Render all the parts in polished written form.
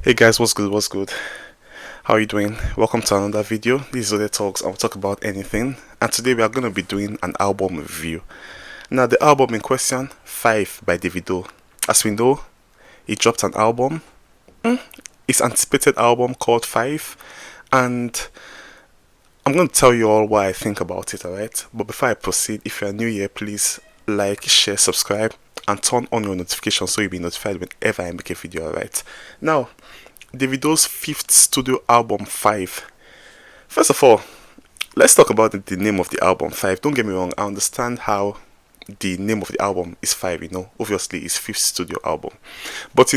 Hey guys, what's good? What's good? How are you doing? Welcome to another video. This is Ode Talks. I'll talk about anything. And today we are going to be doing an album review. Now, the album in question, 5 by Davido. As we know, he dropped an album. His anticipated album called 5. And I'm going to tell you all what I think about it, alright? But before I proceed, if you're new here, please like, share, subscribe, and turn on your notifications so you'll be notified whenever I make a video, alright? Now, Davido's fifth studio album, 5. First of all, let's talk about the name of the album, 5. Don't get me wrong, I understand how the name of the album is 5, obviously it's fifth studio album. But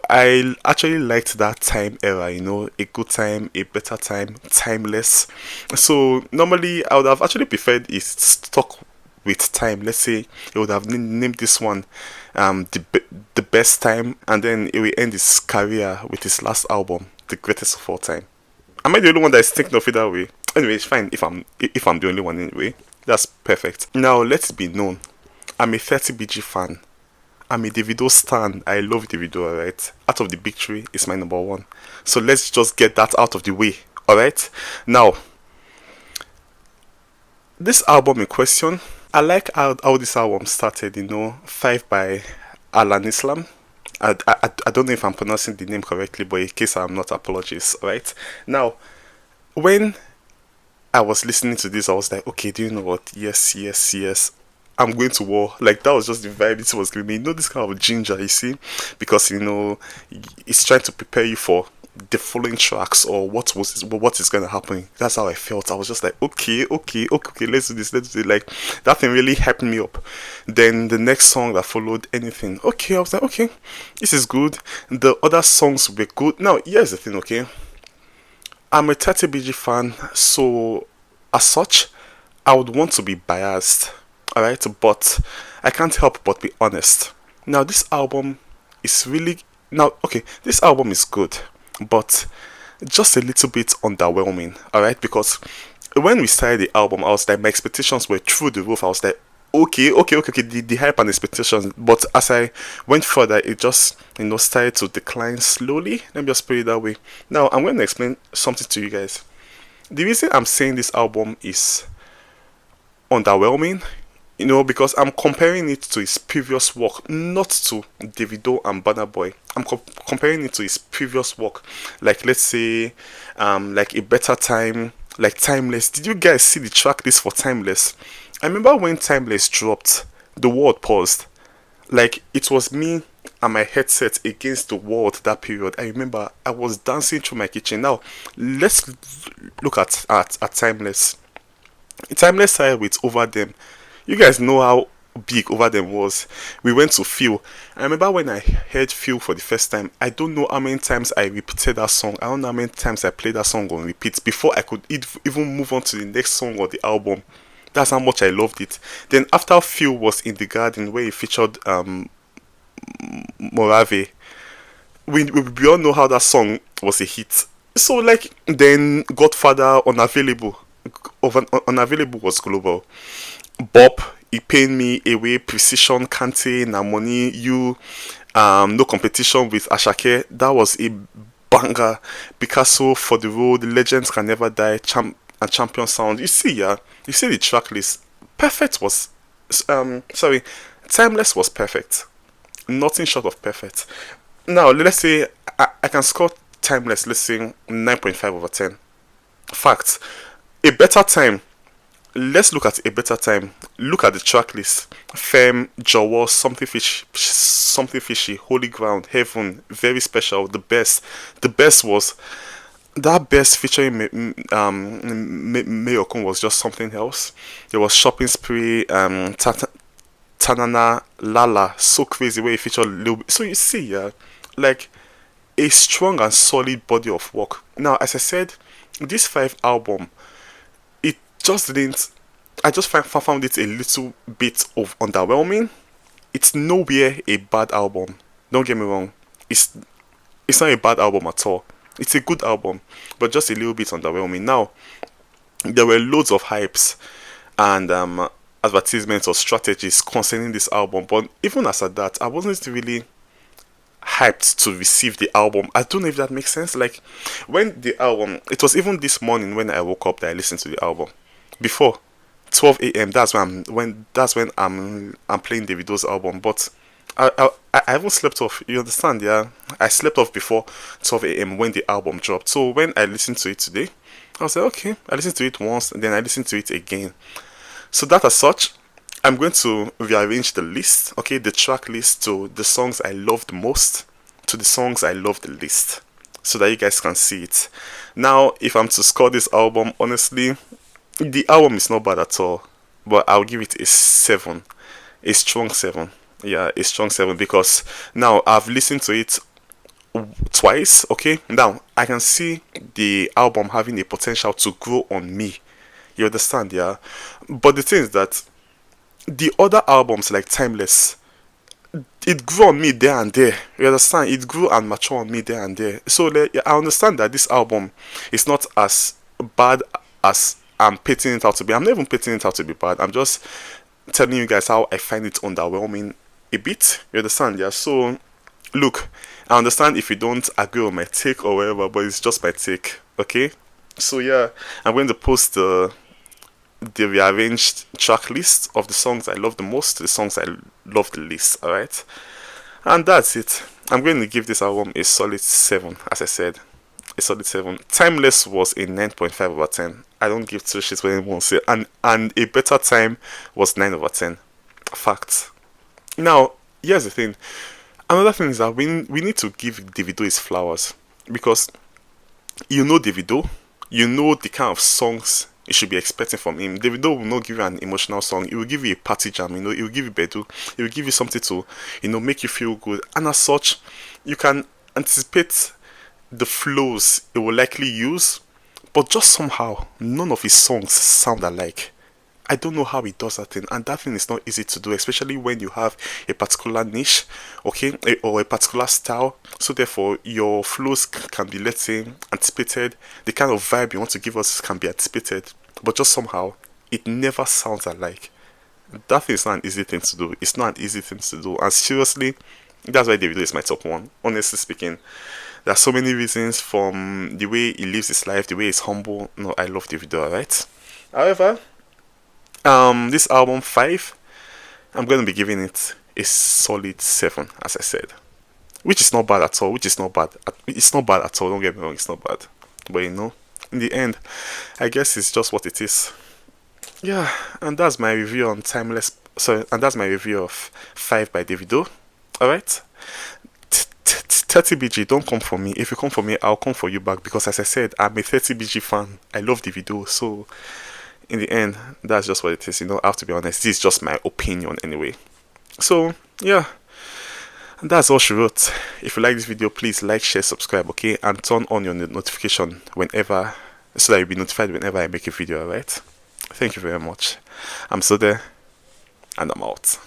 I actually liked that time era, a good time, a better time, timeless. So normally I would have actually preferred it stuck with time. Let's say it would have named this one the best time, and then it will end his career with his last album, the greatest of all time. Am I the only one that is thinking of it that way? Anyway, it's fine if I'm the only one anyway. That's perfect. Now let's be known. I'm a 30BG fan. I'm a Davido stan. I love Davido, alright? Out of the big three is my number one. So let's just get that out of the way, alright? Now, this album in question, I like how this album started, 5 by Alan Islam. I don't know if I'm pronouncing the name correctly, but in case I'm not, apologies, alright? Now, when I was listening to this, I was like, okay, do you know what? Yes, yes, yes. I'm going to war. Like, that was just the vibe it was giving me. This kind of ginger, you see? Because, it's trying to prepare you for the following tracks or what is going to happen. That's how I felt. I was just like, okay, let's do this, let's do it. Like, that thing really hyped me up. Then the next song that followed, anything. Okay, I was like, okay, this is good. The other songs were good. Now, here's the thing, okay? I'm a 30BG fan, so as such, I would want to be biased, alright? But I can't help but be honest. Now, this album is really. Now, okay, this album is good, but just a little bit underwhelming, alright? Because when we started the album, I was like, my expectations were through the roof. I was like, okay, the hype and expectations. But as I went further, it just, started to decline slowly. Let me just put it that way. Now, I'm going to explain something to you guys. The reason I'm saying this album is underwhelming, because I'm comparing it to his previous work, not to Davido and Burna Boy. I'm comparing it to his previous work, like let's say, like A Better Time, like Timeless. Did you guys see the track list for Timeless? I remember when Timeless dropped, the world paused. Like, it was me and my headset against the wall that period. I remember I was dancing through my kitchen. Now, let's look at Timeless. Timeless started with Over Them. You guys know how big Over Them was. We went to Feel. I remember when I heard Feel for the first time, I don't know how many times I repeated that song. I don't know how many times I played that song on repeat before I could even move on to the next song or the album. That's how much I loved it. Then after Feel was In the Garden, where he featured Morave, we all know how that song was a hit. So like, then Godfather, Unavailable was global. Bob, He Pain Me Away, Precision, Kante, Na Money, You, No Competition with Ashake. That was a banger. Picasso, For the Road, Legends Can Never Die, and Champion Sound. You see, yeah, you see the track list. Perfect was, sorry, Timeless was perfect. Nothing short of perfect. Now, let's say I can score Timeless, let's say 9.5 over 10. Fact, A Better Time. Let's look at A Better Time. Look at the track list. Femme, Jawa, Something Fishy, Holy Ground, Heaven, Very Special, The Best. The best was that best featuring Mayokun was just something else. There was Shopping Spree, Tanana, Lala, So Crazy, where he featured Lil. So you see, yeah, like a strong and solid body of work. Now, as I said, this 5 album, it just didn't. I just found it a little bit of underwhelming. It's nowhere a bad album. Don't get me wrong. It's not a bad album at all. It's a good album, but just a little bit underwhelming. Now, there were loads of hypes and advertisements or strategies concerning this album, but even as at that, I wasn't really hyped to receive the album. I don't know if that makes sense. Like when the album, it was even this morning when I woke up that I listened to the album. Before 12 a.m. That's when I'm playing Davido's album. But I haven't slept off. You understand? Yeah, I slept off before 12 a.m. when the album dropped. So when I listened to it today, I was like, okay. I listened to it once, and then I listened to it again. So that as such, I'm going to rearrange the list, okay, the track list to the songs I loved most to the songs I loved the least, so that you guys can see it. Now, if I'm to score this album, honestly, the album is not bad at all, but I'll give it a 7, a strong 7. Yeah, a strong 7 because now I've listened to it twice, okay? Now, I can see the album having a potential to grow on me. You understand, yeah? But the thing is that the other albums like Timeless, it grew on me there and there. You understand? It grew and matured on me there and there. So like, yeah, I understand that this album is not as bad as I'm painting it out to be. I'm not even painting it out to be bad. I'm just telling you guys how I find it underwhelming a bit. You understand? Yeah. So look, I understand if you don't agree with my take or whatever, but it's just my take. Okay. So yeah, I'm going to post the rearranged track list of the songs I love the most, the songs I love the least, alright? And that's it. I'm going to give this album a solid 7, as I said. A solid 7. Timeless was a 9.5 over 10. I don't give two shits what anyone say. And a better time was 9 over 10. Fact. Now, here's the thing. Another thing is that we need to give Davido his flowers. Because you know Davido, you know the kind of songs you should be expecting from him. Davido will not give you an emotional song. He will give you a party jam. He will give you bedu. He will give you something to, make you feel good. And as such, you can anticipate the flows he will likely use. But just somehow, none of his songs sound alike. I don't know how he does that thing, and that thing is not easy to do, especially when you have a particular niche, okay, or a particular style. So therefore, your flows can be, let's say, anticipated. The kind of vibe you want to give us can be anticipated, but just somehow it never sounds alike. That thing is not an easy thing to do. It's not an easy thing to do, and seriously, that's why Davido is my top one. Honestly speaking, there are so many reasons, from the way he lives his life, the way he's humble. No, I love Davido, right? However, this album 5, I'm going to be giving it a solid 7, as I said, which is not bad at all. Which is not bad. It's not bad at all. Don't get me wrong. It's not bad. But in the end, I guess it's just what it is. Yeah, and that's my review on Timeless. Sorry, and that's my review of 5 by Davido. All right. 30BG, don't come for me. If you come for me, I'll come for you back, because as I said, I'm a 30BG fan. I love Davido, so in the end, that's just what it is. I have to be honest. This is just my opinion anyway. So yeah, that's all she wrote. If you like this video, please like, share, subscribe, okay, and turn on your notification whenever, so that you'll be notified whenever I make a video. Alright. Thank you very much. I'm Sode, and I'm out.